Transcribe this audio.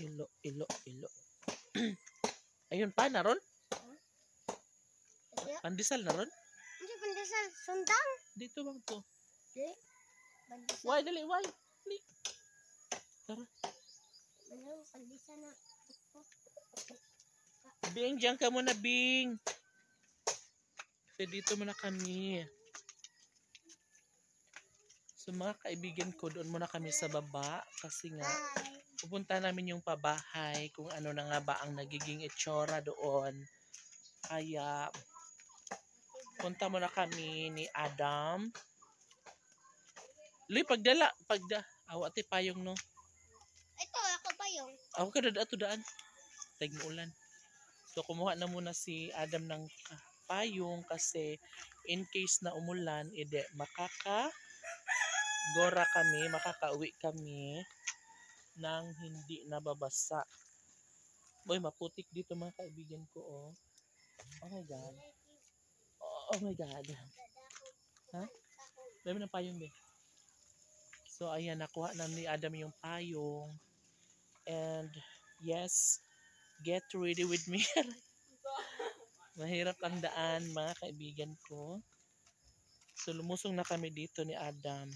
Ilo, ilo, ilo. Ayun pa, naron? Pandesal naron? Hindi pandesal, sundang. Dito bang to? Di. Pandesal. Why, dali, why? Dali. Tara. Ano, pandesal na. Bing, diyan ka muna, Bing. Kasi dito muna kami. So mga kaibigan ko, doon muna kami sa baba. Kasi nga, pupunta namin yung pabahay kung ano na nga ba ang nagiging itsura doon. Kaya, punta muna kami ni Adam. Luy, pagdala. Awate payong, no? Ito, ako pa yung. Ako ka ato daan. Tag ulan. So, kumuha na muna si Adam ng payong kasi in case na umulan, makakauwi kami nang hindi nababasa. Boy, maputik dito mga kaibigan ko, oh. Oh my God. Oh my God. Ha? Dami ng payong, be. So, ayan, nakuha na ni Adam yung payong. And, yes, get ready with me. Mahirap ang daan, mga kaibigan ko. So, lumusong na kami dito ni Adam.